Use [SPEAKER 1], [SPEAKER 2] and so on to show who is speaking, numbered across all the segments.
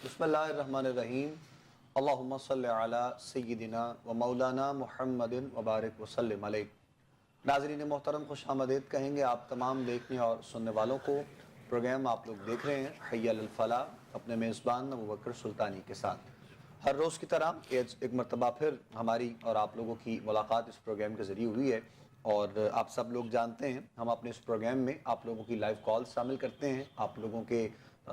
[SPEAKER 1] بسم اللہ الرحمن الرحیم اللہم صلی علی سیدنا و مولانا محمد وبارک وسلم علیہ۔ ناظرین محترم، خوش آمدید کہیں گے آپ تمام دیکھنے اور سننے والوں کو۔ پروگرام آپ لوگ دیکھ رہے ہیں حی علی الفلاح اپنے میزبان ابوبکر سلطانی کے ساتھ۔ ہر روز کی طرح ایک مرتبہ پھر ہماری اور آپ لوگوں کی ملاقات اس پروگرام کے ذریعے ہوئی ہے، اور آپ سب لوگ جانتے ہیں ہم اپنے اس پروگرام میں آپ لوگوں کی لائیو کال شامل کرتے ہیں، آپ لوگوں کے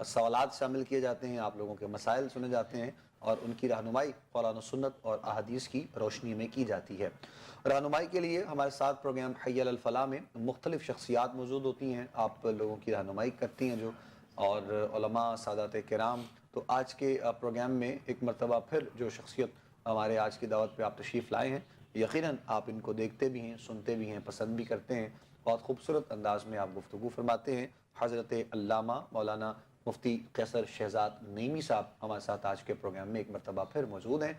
[SPEAKER 1] سوالات شامل کیے جاتے ہیں، آپ لوگوں کے مسائل سنے جاتے ہیں، اور ان کی رہنمائی قرآن و سنت اور احادیث کی روشنی میں کی جاتی ہے۔ رہنمائی کے لیے ہمارے ساتھ پروگرام حی علی الفلاح میں مختلف شخصیات موجود ہوتی ہیں، آپ لوگوں کی رہنمائی کرتی ہیں جو، اور علماء، سادات کرام۔ تو آج کے پروگرام میں ایک مرتبہ پھر جو شخصیت ہمارے آج کی دعوت پہ آپ تشریف لائے ہیں، یقیناً آپ ان کو دیکھتے بھی ہیں، سنتے بھی ہیں، پسند بھی کرتے ہیں، بہت خوبصورت انداز میں آپ گفتگو فرماتے ہیں۔ حضرت علامہ مولانا مفتی قیصر شہزاد نعیمی صاحب ہمارے ساتھ آج کے پروگرام میں ایک مرتبہ پھر موجود ہیں۔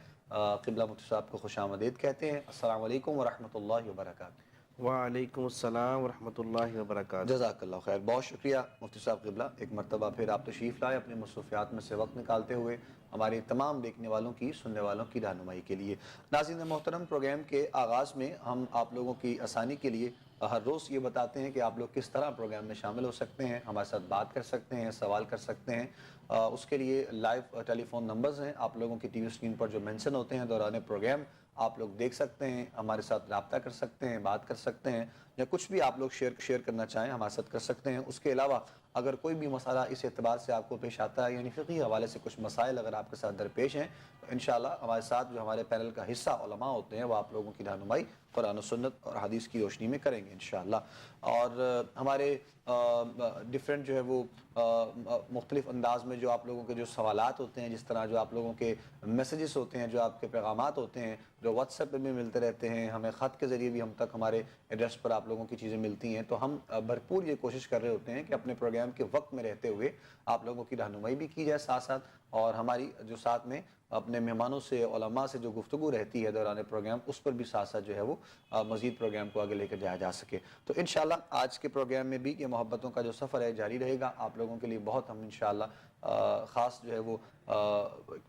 [SPEAKER 1] قبلہ مفتی صاحب کو خوش آمدید کہتے ہیں۔ السلام علیکم ورحمۃ اللہ وبرکاتہ۔
[SPEAKER 2] وعلیکم السلام ورحمۃ اللہ وبرکاتہ۔
[SPEAKER 1] جزاک اللہ خیر، بہت شکریہ مفتی صاحب قبلہ، ایک مرتبہ پھر آپ تشریف لائے اپنے مصروفیات میں سے وقت نکالتے ہوئے ہمارے تمام دیکھنے والوں کی، سننے والوں کی رہنمائی کے لیے۔ ناظرین محترم، پروگرام کے آغاز میں ہم آپ لوگوں کی آسانی کے لیے ہر روز یہ بتاتے ہیں کہ آپ لوگ کس طرح پروگرام میں شامل ہو سکتے ہیں، ہمارے ساتھ بات کر سکتے ہیں، سوال کر سکتے ہیں۔ اس کے لیے لائیو ٹیلی فون نمبرز ہیں آپ لوگوں کی ٹی وی اسکرین پر جو مینشن ہوتے ہیں، دوران پروگرام آپ لوگ دیکھ سکتے ہیں، ہمارے ساتھ رابطہ کر سکتے ہیں، بات کر سکتے ہیں، یا کچھ بھی آپ لوگ شیئر کرنا چاہیں ہمارے ساتھ کر سکتے ہیں۔ اس کے علاوہ اگر کوئی بھی مسئلہ اس اعتبار سے آپ کو پیش آتا ہے، یعنی فقہی حوالے سے کچھ مسائل اگر آپ کے ساتھ درپیش ہیں، تو انشاءاللہ ہمارے ساتھ جو ہمارے پینل کا حصہ علماء ہوتے ہیں وہ آپ لوگوں کی رہنمائی قرآن و سنت اور حدیث کی روشنی میں کریں گے انشاءاللہ۔ اور ہمارے ڈیفرنٹ جو ہے وہ مختلف انداز میں جو آپ لوگوں کے جو سوالات ہوتے ہیں، جس طرح جو آپ لوگوں کے میسیجز ہوتے ہیں، جو آپ کے پیغامات ہوتے ہیں، جو واٹس ایپ پہ بھی ملتے رہتے ہیں، ہمیں خط کے ذریعے بھی ہم تک ہمارے ایڈریس پر آپ لوگوں کی چیزیں ملتی ہیں، تو ہم بھرپور یہ کوشش کر رہے ہوتے ہیں کہ اپنے پروگرام کے وقت میں رہتے ہوئے آپ لوگوں کی رہنمائی بھی کی جائے ساتھ ساتھ، اور ہماری جو ساتھ میں اپنے مہمانوں سے، علماء سے جو گفتگو رہتی ہے دوران پروگرام، اس پر بھی ساتھ ساتھ جو ہے وہ مزید پروگرام کو آگے لے کر جایا جا سکے۔ تو انشاءاللہ آج کے پروگرام میں بھی یہ محبتوں کا جو سفر ہے جاری رہے گا، آپ لوگوں کے لیے بہت ہم انشاءاللہ خاص جو ہے وہ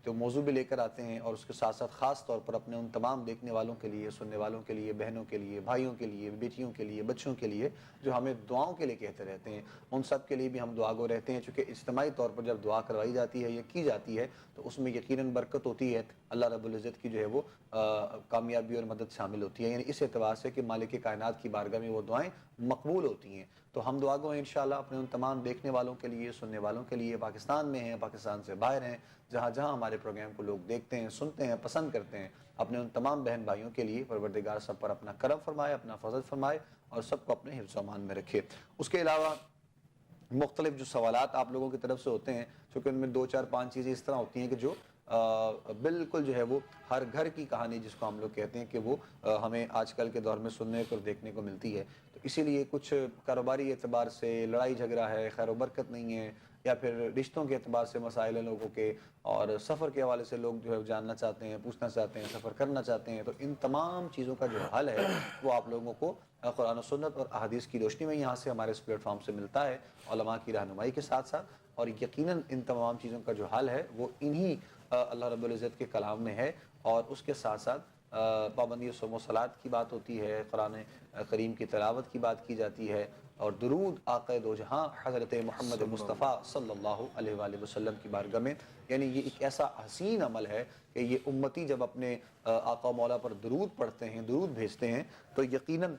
[SPEAKER 1] جو موضوع بھی لے کر آتے ہیں، اور اس کے ساتھ ساتھ خاص طور پر اپنے ان تمام دیکھنے والوں کے لیے، سننے والوں کے لیے، بہنوں کے لیے، بھائیوں کے لیے، بیٹیوں کے لیے، بچوں کے لیے جو ہمیں دعاؤں کے لیے کہتے رہتے ہیں، ان سب کے لیے بھی ہم دعا گو رہتے ہیں، چونکہ اجتماعی طور پر جب دعا کروائی جاتی ہے یا کی جاتی ہے تو اس میں یقیناً برکت ہوتی ہے، اللہ رب العزت کی جو ہے وہ کامیابی اور مدد شامل ہوتی ہے، یعنی اس اعتبار سے کہ مالک کائنات کی بارگاہ میں وہ دعائیں مقبول ہوتی ہیں۔ تو ہم دعا گو ہیں انشاءاللہ اپنے ان تمام دیکھنے والوں کے لیے، سننے والوں کے لیے، پاکستان میں ہیں، پاکستان سے باہر ہیں، جہاں جہاں ہمارے پروگرام کو لوگ دیکھتے ہیں، سنتے ہیں، پسند کرتے ہیں، اپنے ان تمام بہن بھائیوں کے لیے پروردگار سب پر اپنا کرم فرمائے، اپنا فضل فرمائے، اور سب کو اپنے حفظ و امان میں رکھے۔ اس کے علاوہ مختلف جو سوالات آپ لوگوں کی طرف سے ہوتے ہیں، چونکہ ان میں 2 4 5 چیزیں اس طرح ہوتی ہیں کہ جو بالکل جو ہے وہ ہر گھر کی کہانی جس کو ہم لوگ کہتے ہیں کہ وہ ہمیں آج کل کے دور میں سننے اور دیکھنے کو ملتی ہے، تو اسی لیے کچھ کاروباری اعتبار سے لڑائی جھگڑا ہے، خیر و برکت نہیں ہے، یا پھر رشتوں کے اعتبار سے مسائل ہیں لوگوں کے، اور سفر کے حوالے سے لوگ جو ہے جاننا چاہتے ہیں، پوچھنا چاہتے ہیں، سفر کرنا چاہتے ہیں، تو ان تمام چیزوں کا جو حل ہے وہ آپ لوگوں کو قرآن و سنت اور احادیث کی روشنی میں یہاں سے ہمارے اس پلیٹ فارم سے ملتا ہے، علماء کی رہنمائی کے ساتھ ساتھ، اور یقیناً ان تمام چیزوں کا جو حل ہے وہ انہی اللہ رب العزت کے کلام میں ہے، اور اس کے ساتھ ساتھ پابندی صوم و صلات کی بات ہوتی ہے، قرآن کریم کی تلاوت کی بات کی جاتی ہے، اور درود آقا دو جہاں حضرت محمد
[SPEAKER 2] صلی
[SPEAKER 1] مصطفیٰ
[SPEAKER 2] اللہ
[SPEAKER 1] صلی اللہ علیہ وآلہ وسلم کی بارگاہ میں، یعنی یہ ایک ایسا حسین عمل ہے کہ یہ امتی جب اپنے آقا مولا پر درود پڑھتے ہیں، درود بھیجتے ہیں، تو یقیناً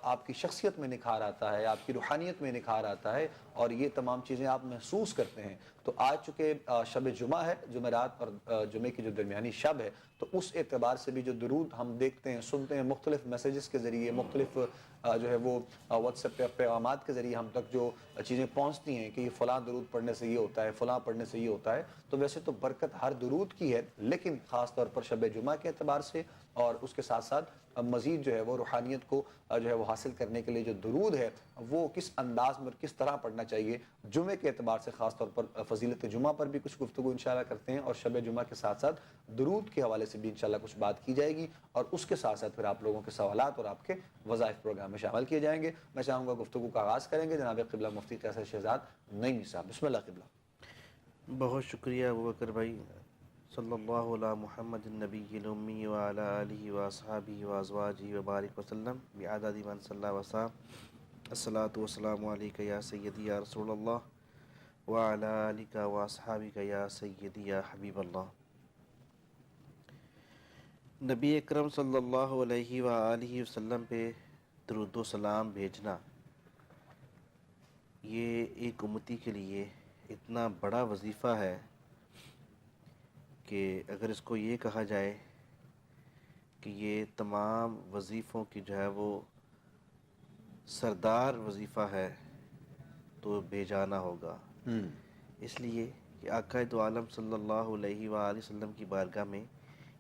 [SPEAKER 1] آپ کی شخصیت میں نکھار آتا ہے، آپ کی روحانیت میں نکھار آتا ہے، اور یہ تمام چیزیں آپ محسوس کرتے ہیں۔ تو آج چونکہ شب جمعہ ہے، جمعرات اور جمعے کی جو درمیانی شب ہے، تو اس اعتبار سے بھی جو درود ہم دیکھتے ہیں، سنتے ہیں، مختلف میسیجز کے ذریعے، مختلف جو ہے وہ واٹس ایپ پہ پیغامات کے ذریعے ہم تک جو چیزیں پہنچتی ہیں کہ یہ فلاں درود پڑھنے سے یہ ہوتا ہے، فلاں پڑھنے سے یہ ہوتا ہے، تو ویسے تو برکت ہر درود کی ہے، لیکن خاص طور پر شب جمعہ کے اعتبار سے، اور اس کے ساتھ ساتھ مزید جو ہے وہ روحانیت کو جو ہے وہ حاصل کرنے کے لیے جو درود ہے وہ کس انداز میں اور کس طرح پڑھنا چاہیے، جمعے کے اعتبار سے خاص طور پر فضیلت جمعہ پر بھی کچھ گفتگو انشاءاللہ کرتے ہیں، اور شب جمعہ کے ساتھ ساتھ درود کے حوالے سے بھی انشاءاللہ کچھ بات کی جائے گی، اور اس کے ساتھ ساتھ پھر آپ لوگوں کے سوالات اور آپ کے وظائف پروگرام میں شامل کیے جائیں گے۔ میں چاہوں گا گفتگو کا آغاز کریں گے جناب قبلہ مفتی قیصر شہزاد نعیمی صاحب۔ بسم اللہ قبلہ۔
[SPEAKER 2] بہت شکریہ ابو بکر بھائی. صلی اللہ علی محمد النبی الامی وعلی آلہ واصحابہ وازواجہ وبارک وسلم بعدد من صلی وسلم. الصلاۃ والسلام علیک یا سیدی یا رسول اللہ وعلی آلک واصحابک یا سیدی یا حبیب اللہ. نبی اکرم صلی اللہ علیہ وآلہ وسلم پہ درود و سلام بھیجنا یہ ایک امتی کے لیے اتنا بڑا وظیفہ ہے کہ اگر اس کو یہ کہا جائے کہ یہ تمام وظیفوں کی جو ہے وہ سردار وظیفہ ہے تو بے جانا ہوگا. اس لیے کہ آقا دو عالم صلی اللہ علیہ وآلہ وسلم کی بارگاہ میں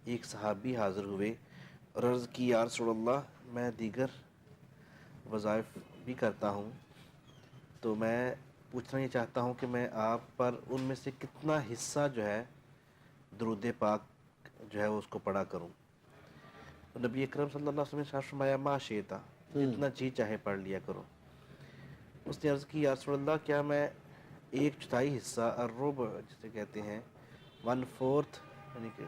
[SPEAKER 2] ایک صحابی حاضر ہوئے اور عرض کی یا رسول اللہ میں دیگر وظائف بھی کرتا ہوں تو میں پوچھنا یہ چاہتا ہوں کہ میں آپ پر ان میں سے کتنا حصہ جو ہے درود پاک جو ہے اس کو پڑھا کروں. تو نبی اکرم صلی اللہ علیہ وسلم نے ارشاد فرمایا ما شئتا جتنا جی چاہے پڑھ لیا کرو. اس نے عرض کی یا رسول اللہ کیا میں 1/4 حصہ الربع جسے کہتے ہیں 1/4 یعنی کہ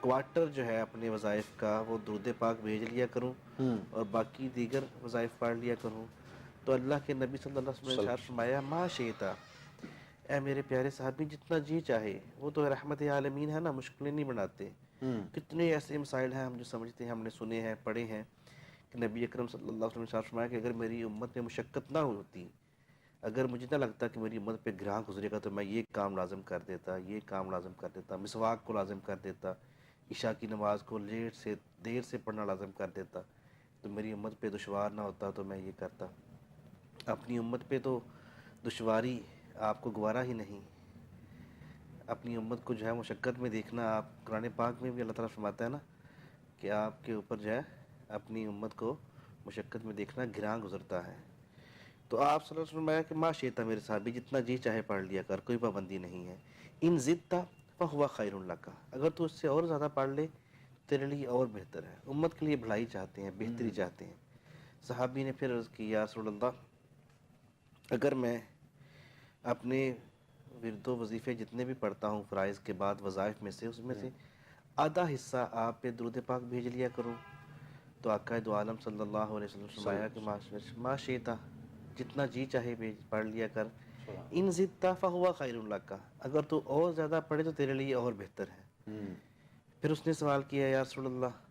[SPEAKER 2] کوارٹر جو ہے اپنے وظائف کا وہ درود پاک بھیج لیا کروں اور باقی دیگر وظائف پڑھ لیا کروں. تو اللہ کے نبی صلی اللہ علیہ وسلم نے ارشاد فرمایا ما شئتا اے میرے پیارے صحابی جتنا جی چاہے. وہ تو رحمت عالمین ہے نا, مشکلیں نہیں بناتے. کتنے ایسے مسائل ہیں ہم جو سمجھتے ہیں, ہم نے سنے ہیں, پڑھے ہیں کہ نبی اکرم صلی اللہ علیہ وسلم نے ارشاد فرمایا کہ اگر میری امت میں مشقت نہ ہوتی, اگر مجھے نہ لگتا کہ میری امت پہ گراں گزرے گا تو میں یہ کام لازم کر دیتا, یہ کام لازم کر دیتا, مسواک کو لازم کر دیتا, عشاء کی نماز کو دیر سے پڑھنا لازم کر دیتا, تو میری امت پہ دشوار نہ ہوتا تو میں یہ کرتا. اپنی امت پہ تو دشواری آپ کو گوارا ہی نہیں. اپنی امت کو جو ہے مشقت میں دیکھنا, آپ قرآن پاک میں بھی اللہ تعالیٰ فرماتا ہے نا کہ آپ کے اوپر جو ہے اپنی امت کو مشقت میں دیکھنا گراں گزرتا ہے. تو آپ صلی اللہ علیہ وسلم فرمایا کہ ما شئتا میرے صحابی جتنا جی چاہے پڑھ لیا کر, کوئی پابندی نہیں ہے. ان زدت فہو خیر لک اگر تو اس سے اور زیادہ پڑھ لے تیرے لیے اور بہتر ہے. امت کے لیے بھلائی چاہتے ہیں, بہتری چاہتے ہیں. صحابی نے پھر عرض کی یا رسول اللہ اگر میں اپنے ورد و وظیفے جتنے بھی پڑھتا ہوں فرائض کے بعد وظائف میں سے, اس میں سے آدھا حصہ آپ پہ درود پاک بھیج لیا کروں. تو آقا دو عالم صلی اللہ علیہ وسلم فرمایا کہ ما شئتا جتنا جی چاہے پڑھ لیا کر. ان زدت فہو خیر لک اگر تو اور زیادہ پڑھے تو تیرے لیے اور بہتر ہے. پھر اس نے سوال کیا یا رسول اللہ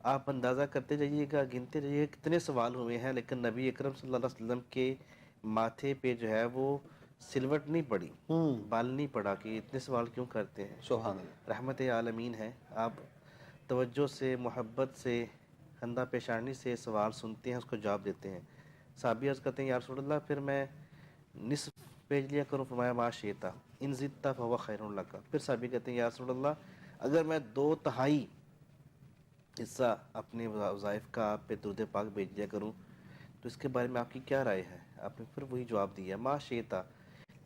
[SPEAKER 2] آپ اندازہ کرتے جائیے گا, گنتے جائیے گا کتنے سوال ہوئے ہیں, لیکن نبی اکرم صلی اللہ علیہ وسلم کے ماتھے پہ جو ہے وہ سلوٹ نہیں پڑی, بال نہیں پڑا کہ اتنے سوال کیوں کرتے ہیں.
[SPEAKER 1] سبحان اللہ.
[SPEAKER 2] رحمت عالمین ہے. آپ توجہ سے, محبت سے, خندہ پیشانی سے سوال سنتے ہیں, اس کو جواب دیتے ہیں. صحابی عرض کرتے ہیں یا رسول اللہ پھر میں نصف بھیج لیا کروں. فرمایا ما شئتا ان زدت فہو خیر لک. پھر صحابی کہتے ہیں یا رسول اللہ اگر میں 2/3 حصہ اپنے وظائف کا آپ پہ درود پاک بھیج دیا کروں تو اس کے بارے میں آپ کی کیا رائے ہے. آپ نے پھر وہی جواب دیا ما شئتا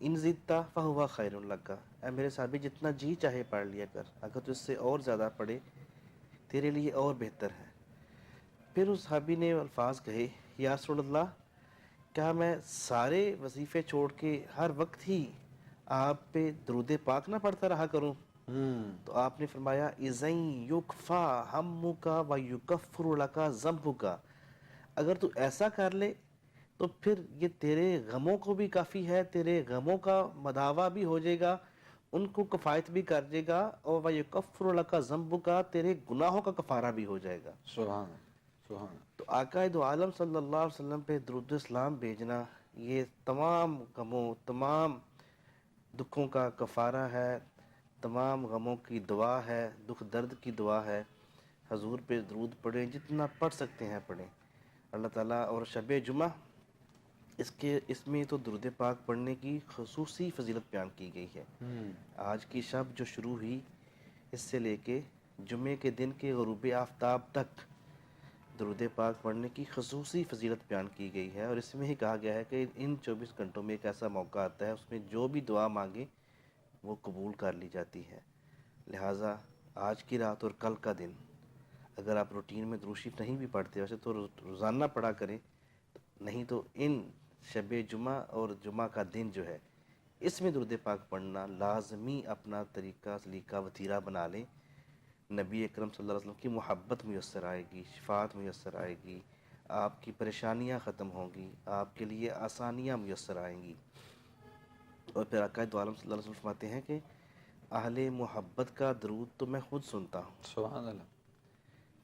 [SPEAKER 2] ان زدت فہو خیر لک اے میرے صحابی جتنا جی چاہے پڑھ لیا کر, اگر تو اس سے اور زیادہ پڑھے تیرے لیے اور بہتر ہے. پھر اس صحابی نے الفاظ کہے یا رسول اللہ کیا میں سارے وظیفے چھوڑ کے ہر وقت ہی آپ پہ درود پاک نہ پڑھتا رہا کروں. تو آپ نے فرمایا اذن یکفا ہمک و یکفر لک ذنبک اگر تو ایسا کر لے تو پھر یہ تیرے غموں کو بھی کافی ہے, تیرے غموں کا مداوع بھی ہو جائے گا, ان کو کفایت بھی کر دے گا, اور وَيُكَفِّرُ لَكَ ذَنبُكَ تیرے گناہوں کا کفارہ بھی ہو جائے گا.
[SPEAKER 1] سبحان سبحان.
[SPEAKER 2] تو آقا دو عالم صلی اللہ علیہ وسلم پہ درود اسلام بھیجنا یہ تمام غموں, تمام دکھوں کا کفارہ ہے, تمام غموں کی دعا ہے, دکھ درد کی دعا ہے. حضور پہ درود پڑھیں, جتنا پڑھ سکتے ہیں پڑھیں. اللہ تعالیٰ اور شب جمعہ اس میں تو درود پاک پڑھنے کی خصوصی فضیلت بیان کی گئی ہے. آج کی شب جو شروع ہوئی اس سے لے کے جمعے کے دن کے غروب آفتاب تک درود پاک پڑھنے کی خصوصی فضیلت بیان کی گئی ہے, اور اس میں ہی کہا گیا ہے کہ ان 24 گھنٹوں میں ایک ایسا موقع آتا ہے اس میں جو بھی دعا مانگے وہ قبول کر لی جاتی ہے. لہٰذا آج کی رات اور کل کا دن اگر آپ روٹین میں درود شریف نہیں بھی پڑھتے, ویسے تو روزانہ پڑھا کریں, نہیں تو ان شب جمعہ اور جمعہ کا دن جو ہے اس میں درود پاک پڑھنا لازمی اپنا طریقہ سلیقہ وتیرہ بنا لیں. نبی اکرم صلی اللہ علیہ وسلم کی محبت میسر آئے گی، شفاعت میسر آئے گی، آپ کی پریشانیاں ختم ہوں گی، آپ کے لیے آسانیاں میسر آئیں گی. اور پھر آقا دو عالم صلی اللہ علیہ وسلم فرماتے ہیں کہ اہل محبت کا درود تو میں خود سنتا ہوں.
[SPEAKER 1] سبحان اللہ.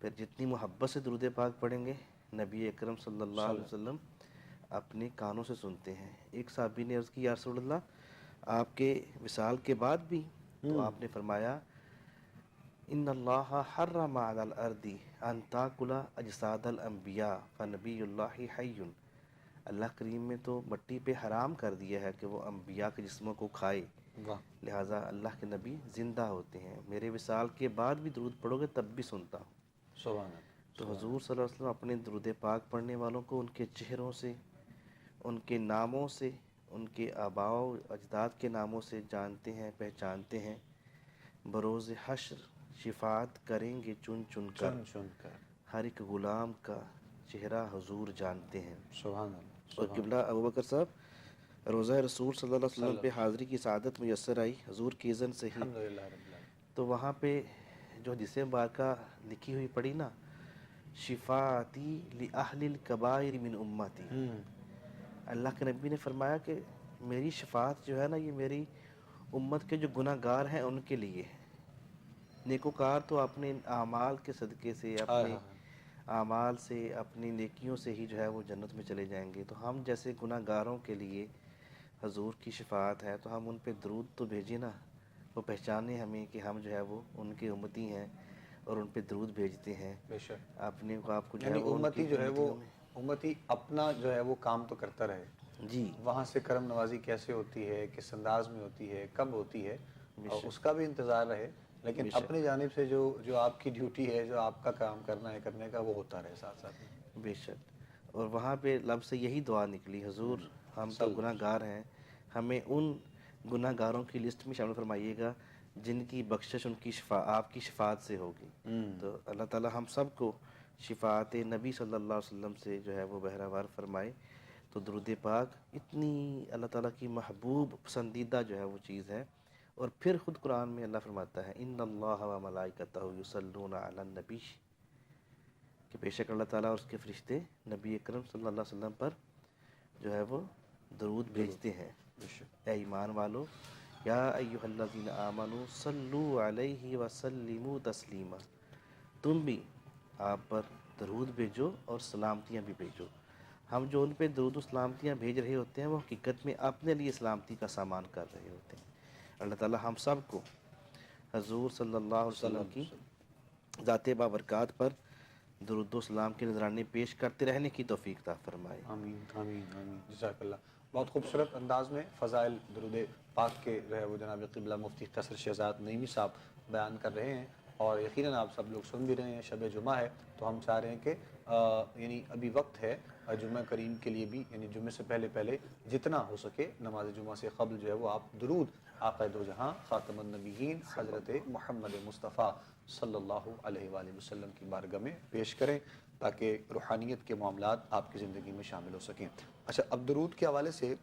[SPEAKER 2] پھر جتنی محبت سے درود پاک پڑھیں گے نبی اکرم صلی اللہ علیہ وسلم اپنے کانوں سے سنتے ہیں. ایک صحابی نے عرض کی یا رسول اللہ آپ کے وصال کے بعد بھی؟ تو آپ نے فرمایا ان اللہ حرم علی الارض ان تاکل اجساد الانبیاء فنبی اللہ حی. اللہ کریم نے تو مٹی پہ حرام کر دیا ہے کہ وہ انبیاء کے جسموں کو کھائے،
[SPEAKER 1] واہ.
[SPEAKER 2] لہٰذا اللہ کے نبی زندہ ہوتے ہیں. میرے وصال کے بعد بھی درود پڑھو گے تب بھی سنتا ہوں.
[SPEAKER 1] سبحان اللہ.
[SPEAKER 2] تو حضور صلی اللہ علیہ وسلم اپنے درود پاک پڑھنے والوں کو ان کے چہروں سے، ان کے ناموں سے، ان کے آباء و اجداد کے ناموں سے جانتے ہیں، پہچانتے ہیں. بروز حشر شفاعت کریں گے چن چن کر،
[SPEAKER 1] چن چن کر.
[SPEAKER 2] ہر ایک غلام کا چہرہ حضور جانتے ہیں.
[SPEAKER 1] سبحان اللہ.
[SPEAKER 2] اور قبلہ ابوبکر صاحب روزہ رسول صلی اللہ علیہ وسلم پہ حاضری کی سعادت میسر آئی حضور کے اذن سے ہی.
[SPEAKER 1] الحمدللہ رب العالمین.
[SPEAKER 2] تو وہاں پہ جو حدیث مبارکہ لکھی ہوئی پڑی نا، شفاعتی لأہل الکبائر من امتی، اللہ کے نبی نے فرمایا کہ میری شفاعت جو ہے نا یہ میری امت کے جو گناہ گار ہیں ان کے لیے. نیکوکار تو اپنے اعمال کے صدقے سے، اپنے اعمال سے، اپنی نیکیوں سے ہی جو ہے وہ جنت میں چلے جائیں گے. تو ہم جیسے گناہ گاروں کے لیے حضور کی شفاعت ہے، تو ہم ان پہ درود تو بھیجیں نا، وہ پہچانے ہمیں کہ ہم جو ہے وہ ان کے امتی ہیں اور ان پہ درود بھیجتے ہیں.
[SPEAKER 1] بے شک.
[SPEAKER 2] اپنے کو آپ کو جو ہے
[SPEAKER 1] یعنی
[SPEAKER 2] وہ ان کی
[SPEAKER 1] امتی جو ہے وہ
[SPEAKER 2] امتیوں میں
[SPEAKER 1] امتی اپنا جو ہے وہ کام تو کرتا رہے،
[SPEAKER 2] جی
[SPEAKER 1] وہاں سے کرم نوازی کیسے ہوتی ہے، کس انداز میں ہوتی ہے، کب ہوتی ہے، اور اس کا بھی انتظار رہے، لیکن اپنی جانب سے جو آپ کی ڈیوٹی ہے، جو آپ کا کام کرنا ہے کرنے کا، وہ ہوتا رہے ساتھ ساتھ میں.
[SPEAKER 2] بے شک. اور وہاں پہ لب سے یہی دعا نکلی حضور ہم تو گناہ گار ہیں، ہمیں ان گناہ گاروں کی لسٹ میں شامل فرمائیے گا جن کی بخشش ان کی آپ کی شفاعت سے ہوگی. تو اللہ تعالی ہم سب کو شفاعت نبی صلی اللہ علیہ وسلم سے جو ہے وہ بہرہوار فرمائے. تو درود پاک اتنی اللہ تعالیٰ کی محبوب پسندیدہ جو ہے وہ چیز ہے. اور پھر خود قرآن میں اللہ فرماتا ہے ان اللہ و ملائکتہ یصلون علی النبی، کہ بے شک اللہ تعالیٰ اور اس کے فرشتے نبی اکرم صلی اللہ علیہ وسلم پر جو ہے وہ درود بھیجتے ہیں. اے ایمان والو یا ایھا الذین آمنوا صلوا علیہ وسلموا تسلیما، تم بھی آپ پر درود بھیجو اور سلامتیاں بھی بھیجو. ہم جو ان پہ درود و سلامتیاں بھیج رہے ہوتے ہیں وہ حقیقت میں اپنے لیے سلامتی کا سامان کر رہے ہوتے ہیں. اللہ تعالیٰ ہم سب کو حضور صلی اللہ علیہ وسلم کی ذات بابرکات پر درود و سلام کے نذرانے پیش کرتے رہنے کی توفیق عطا فرمائے.
[SPEAKER 1] آمین آمین آمین. جزاک اللہ. بہت خوبصورت انداز میں فضائل درود پاک کے جو ہے وہ جناب قبلہ مفتی قصر شہزاد نعیمی صاحب بیان کر رہے ہیں، اور یقیناً آپ سب لوگ سن بھی رہے ہیں. شب جمعہ ہے تو ہم چاہ رہے ہیں کہ یعنی ابھی وقت ہے جمعہ کریم کے لیے بھی، یعنی جمعے سے پہلے جتنا ہو سکے نماز جمعہ سے قبل جو ہے وہ آپ درود آقا دو جہاں خاتم النبیین حضرت محمد مصطفیٰ صلی اللہ علیہ وآلہ وسلم کی بارگاہ میں پیش کریں تاکہ روحانیت کے معاملات آپ کی زندگی میں شامل ہو سکیں. اچھا، اب درود کے حوالے سے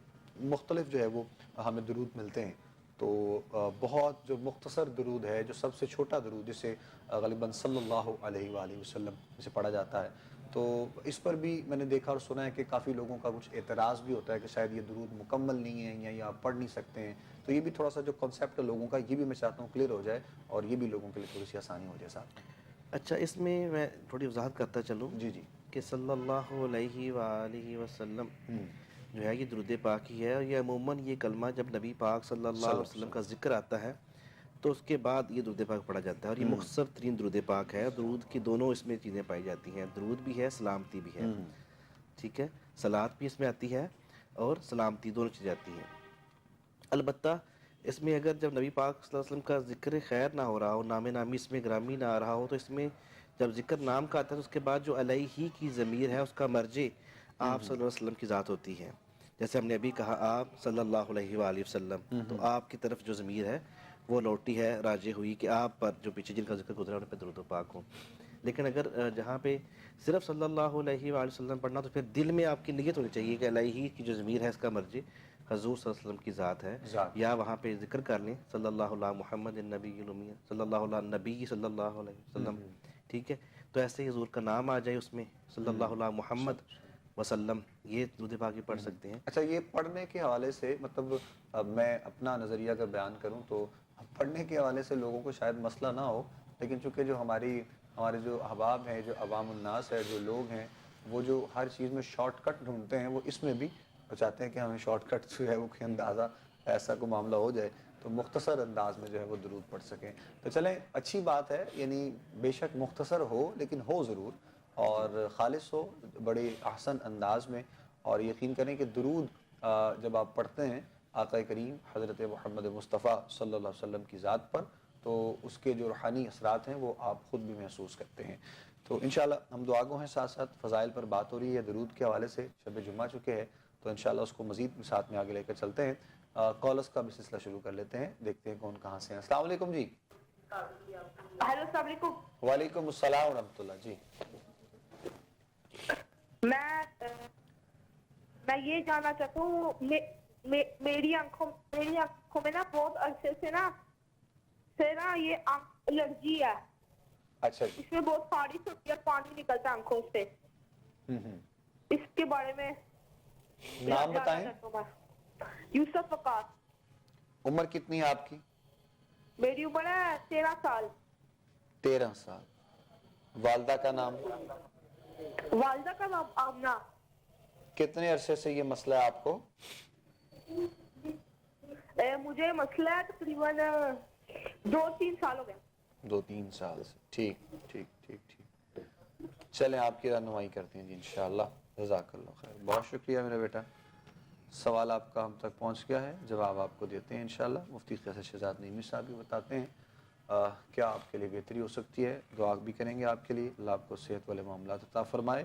[SPEAKER 1] مختلف جو ہے وہ ہمیں درود ملتے ہیں. تو بہت جو مختصر درود ہے، جو سب سے چھوٹا درود جسے غالباً صلی اللہ علیہ وآلہ وسلم سے پڑھا جاتا ہے، تو اس پر بھی میں نے دیکھا اور سنا ہے کہ کافی لوگوں کا کچھ اعتراض بھی ہوتا ہے کہ شاید یہ درود مکمل نہیں ہے یا یہ آپ پڑھ نہیں سکتے ہیں. تو یہ بھی تھوڑا سا جو کنسیپٹ ہے لوگوں کا، یہ بھی میں چاہتا ہوں کلیئر ہو جائے اور یہ بھی لوگوں کے لیے تھوڑی سی آسانی ہو جائے صاحب.
[SPEAKER 2] اچھا، اس میں میں تھوڑی وضاحت کرتا چلوں
[SPEAKER 1] جی جی.
[SPEAKER 2] کہ صلی اللہ علیہ وآلہ وسلم جو ہے یہ درود پاک ہی ہے. اور یہ عموماً یہ کلمہ جب نبی پاک صلی اللہ علیہ وسلم کا ذکر آتا ہے تو اس کے بعد یہ درود پاک پڑھا جاتا ہے، اور یہ مختصر ترین درود پاک ہے. درود کی دونوں اس میں چیزیں پائی جاتی ہیں، درود بھی ہے، سلامتی بھی ہے. ٹھیک ہے، صلات بھی اس میں آتی ہے اور سلامتی، دونوں چیزیں آتی ہیں. البتہ اس میں اگر جب نبی پاک صلی اللہ علیہ وسلم کا ذکر خیر نہ ہو رہا ہو، نام نامی اس میں گرامی نہ آ رہا ہو، تو اس میں جب ذکر نام کا آتا ہے تو اس کے بعد جو علیہ ہی کی ضمیر ہے اس کا مرجع آپ صلی اللہ علیہ وسلم کی ذات ہوتی ہے. جیسے ہم نے ابھی کہا آپ صلی اللہ علیہ وآلہ وسلم، تو آپ کی طرف جو ضمیر ہے وہ لوٹی ہے، راجع ہوئی کہ آپ پر جو پیچھے جن کا ذکر گزرا ان پہ درود و پاک ہوں. لیکن اگر جہاں پہ صرف صلی اللہ علیہ وآلہ وسلم پڑھنا تو پھر دل میں آپ کی نیت ہونی چاہیے کہ الہی کی جو ضمیر ہے اس کا مرجع حضور صلی اللہ علیہ وسلم کی ذات ہے،
[SPEAKER 1] ذات۔
[SPEAKER 2] یا وہاں پہ ذکر کر لیں صلی اللہ علیہ محمد النبی الامی، صلی اللہ علیہ نبی صلی اللہ علیہ وسلم، ٹھیک ہے؟ تو ایسے ہی حضور کا نام آ جائے اس میں صلی اللہ علیہ محمد وسلم، یہ درود پاک بھی پڑھ سکتے ہیں۔
[SPEAKER 1] اچھا، یہ پڑھنے کے حوالے سے مطلب اب میں اپنا نظریہ اگر بیان کروں تو پڑھنے کے حوالے سے لوگوں کو شاید مسئلہ نہ ہو، لیکن چونکہ جو ہمارے جو احباب ہیں، جو عوام الناس ہے، جو لوگ ہیں، وہ جو ہر چیز میں شارٹ کٹ ڈھونڈتے ہیں، وہ اس میں بھی چاہتے ہیں کہ ہمیں شارٹ کٹ جو ہے وہ کہ اندازہ ایسا کوئی معاملہ ہو جائے تو مختصر انداز میں جو ہے وہ درود پڑھ سکیں۔ تو چلیں، اچھی بات ہے، یعنی بے شک مختصر ہو لیکن ہو ضرور، اور خالص ہو بڑے احسن انداز میں، اور یقین کریں کہ درود جب آپ پڑھتے ہیں آقا کریم حضرت محمد مصطفیٰ صلی اللہ علیہ وسلم کی ذات پر، تو اس کے جو روحانی اثرات ہیں وہ آپ خود بھی محسوس کرتے ہیں۔ تو انشاءاللہ ہم دعا گو ہیں، ساتھ ساتھ فضائل پر بات ہو رہی ہے درود کے حوالے سے، شب جمعہ چکے ہیں، تو انشاءاللہ اس کو مزید ساتھ میں آگے لے کر چلتے ہیں۔ کالرز کا بھی سلسلہ شروع کر لیتے ہیں، دیکھتے ہیں کون کہاں سے ہیں۔ السلام علیکم جی۔
[SPEAKER 3] ہیلو، السلام علیکم۔
[SPEAKER 1] وعلیکم السلام ورحمۃ اللہ جی۔
[SPEAKER 3] میں یہ جاننا چاہتا ہوں، میری آنکھوں میں نا بہت عرصے سے نا یہ الرجی ہے۔
[SPEAKER 1] اچھا جی۔
[SPEAKER 3] اس میں بہت خارش ہوتی ہے، پانی نکلتا ہے آنکھوں سے۔ اس کے بارے میں
[SPEAKER 1] نام بتائیں۔
[SPEAKER 3] یوسف وقاص۔
[SPEAKER 1] عمر کتنی ہے آپ کی؟
[SPEAKER 3] میری عمر ہے 13 سال۔
[SPEAKER 1] 13 سال۔ والدہ کا نام؟
[SPEAKER 3] والدہ کا نام آمنہ۔
[SPEAKER 1] کتنے عرصے سے یہ مسئلہ ہے آپ کو؟
[SPEAKER 3] مجھے مسئلہ ہے تقریباً 2-3 سال ہو گئے۔
[SPEAKER 1] 2-3 سال سے، ٹھیک ٹھیک ٹھیک ٹھیک۔ چلیں آپ کی رہنمائی کرتے ہیں جی انشاءاللہ، جزاک اللہ خیر۔ بہت شکریہ میرا بیٹا، سوال آپ کا ہم تک پہنچ گیا ہے، جواب آپ کو دیتے ہیں انشاءاللہ۔ مفتی قیصر شہزاد نعیمی صاحب بھی بتاتے ہیں کیا آپ کے لیے بہتری ہو سکتی ہے۔ دعا بھی کریں گے آپ کے لیے، اللہ آپ کو صحت والے معاملات عطا فرمائے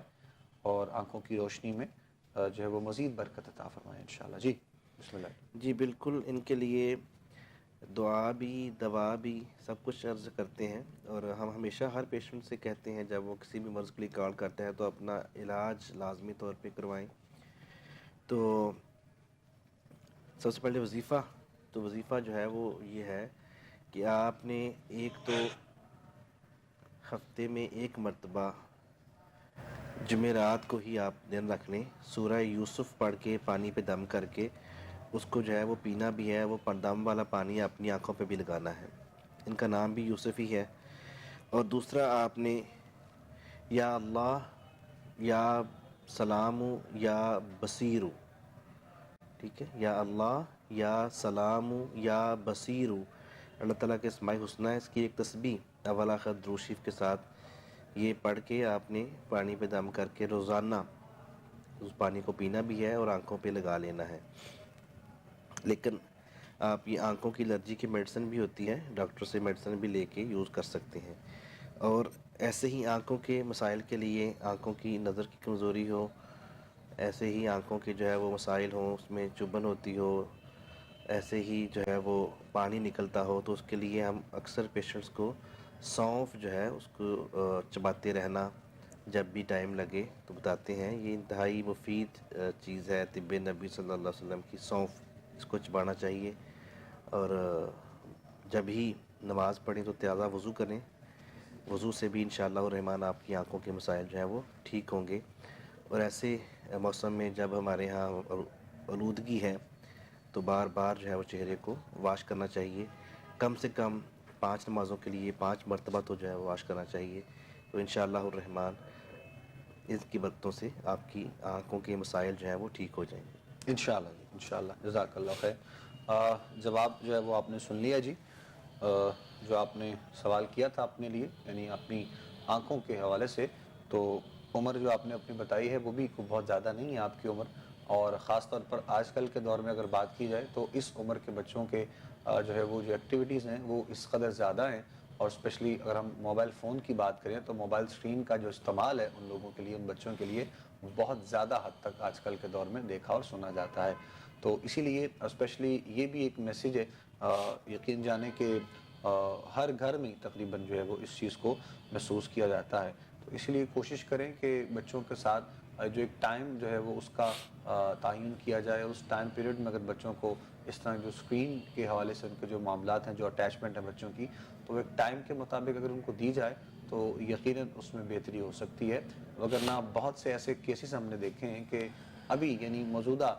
[SPEAKER 1] اور آنکھوں کی روشنی میں جو ہے وہ مزید برکت عطا فرمائے انشاءاللہ۔ جی بسم اللہ۔
[SPEAKER 2] جی بالکل، ان کے لیے دعا بھی دوا بھی سب کچھ عرض کرتے ہیں، اور ہم ہمیشہ ہر پیشنٹ سے کہتے ہیں جب وہ کسی بھی مرض کے لیے کال کرتا ہے تو اپنا علاج لازمی طور پہ کروائیں۔ تو سب سے پہلے وظیفہ جو ہے وہ یہ ہے کہ آپ نے ایک تو ہفتے میں 1 مرتبہ جمعرات کو ہی آپ دن رکھ لیں، سورہ یوسف پڑھ کے پانی پہ دم کر کے اس کو جو ہے وہ پینا بھی ہے، وہ دم والا پانی اپنی آنکھوں پہ بھی لگانا ہے۔ ان کا نام بھی یوسف ہی ہے۔ اور دوسرا آپ نے یا اللہ یا سلام یا بصیر، ٹھیک ہے، یا اللہ یا سلام یا بصیر، اللہ تعالیٰ کے اسماء الحسنی، اس کی ایک تسبیح اول آخر درود شریف کے ساتھ یہ پڑھ کے آپ نے پانی پہ دم کر کے روزانہ اس پانی کو پینا بھی ہے اور آنکھوں پہ لگا لینا ہے۔ لیکن آپ یہ آنکھوں کی الرجی کی میڈیسن بھی ہوتی ہے، ڈاکٹر سے میڈیسن بھی لے کے یوز کر سکتے ہیں۔ اور ایسے ہی آنکھوں کے مسائل کے لیے، آنکھوں کی نظر کی کمزوری ہو، ایسے ہی آنکھوں کے جو ہے وہ مسائل ہوں، اس میں چبھن ہوتی ہو، ایسے ہی جو ہے وہ پانی نکلتا ہو، تو اس کے لیے ہم اکثر پیشنٹس کو سونف جو ہے اس کو چباتے رہنا جب بھی ٹائم لگے تو بتاتے ہیں۔ یہ انتہائی مفید چیز ہے طب نبی صلی اللہ علیہ وسلم کی، سونف، اس کو چبانا چاہیے۔ اور جب ہی نماز پڑھیں تو تازہ وضو کریں، وضو سے بھی انشاءاللہ الرحمن آپ کی آنکھوں کے مسائل جو ہیں وہ ٹھیک ہوں گے۔ اور ایسے موسم میں جب ہمارے ہاں آلودگی ہے تو بار بار جو ہے وہ چہرے کو واش کرنا چاہیے، کم سے کم 5 نمازوں کے لیے 5 مرتبہ تو جو ہے وہ واش کرنا چاہیے۔ تو انشاءاللہ الرحمن اس کی برکتوں سے آپ کی آنکھوں کے مسائل جو ہیں وہ ٹھیک ہو جائیں گے
[SPEAKER 1] انشاءاللہ جی انشاءاللہ، جزاک اللہ خیر۔ جواب جو ہے وہ آپ نے سن لیا جی، جو آپ نے سوال کیا تھا اپنے لیے، یعنی اپنی آنکھوں کے حوالے سے۔ تو عمر جو آپ نے اپنی بتائی ہے وہ بھی بہت زیادہ نہیں ہے آپ کی عمر، اور خاص طور پر آج کل کے دور میں اگر بات کی جائے تو اس عمر کے بچوں کے جو ہے وہ جو ایکٹیویٹیز ہیں وہ اس قدر زیادہ ہیں، اور اسپیشلی اگر ہم موبائل فون کی بات کریں تو موبائل اسکرین کا جو استعمال ہے ان لوگوں کے لیے، ان بچوں کے لیے بہت زیادہ حد تک آج کل کے دور میں دیکھا اور سنا جاتا ہے۔ تو اسی لیے اسپیشلی یہ بھی ایک میسیج ہے، یقین جانے کہ ہر گھر میں تقریباً جو ہے وہ اس چیز کو محسوس کیا جاتا ہے. تو اسی لیے کوشش کریں کہ بچوں کے ساتھ جو ایک ٹائم جو ہے وہ اس کا تعین کیا جائے. اس ٹائم پیریڈ میں اگر بچوں کو اس طرح جو اسکرین کے حوالے سے ان کے جو معاملات ہیں, جو اٹیچمنٹ ہے بچوں کی, تو ایک ٹائم کے مطابق اگر ان کو دی جائے تو یقیناً اس میں بہتری ہو سکتی ہے. وگرنہ بہت سے ایسے کیسز ہم نے دیکھے ہیں کہ ابھی یعنی موجودہ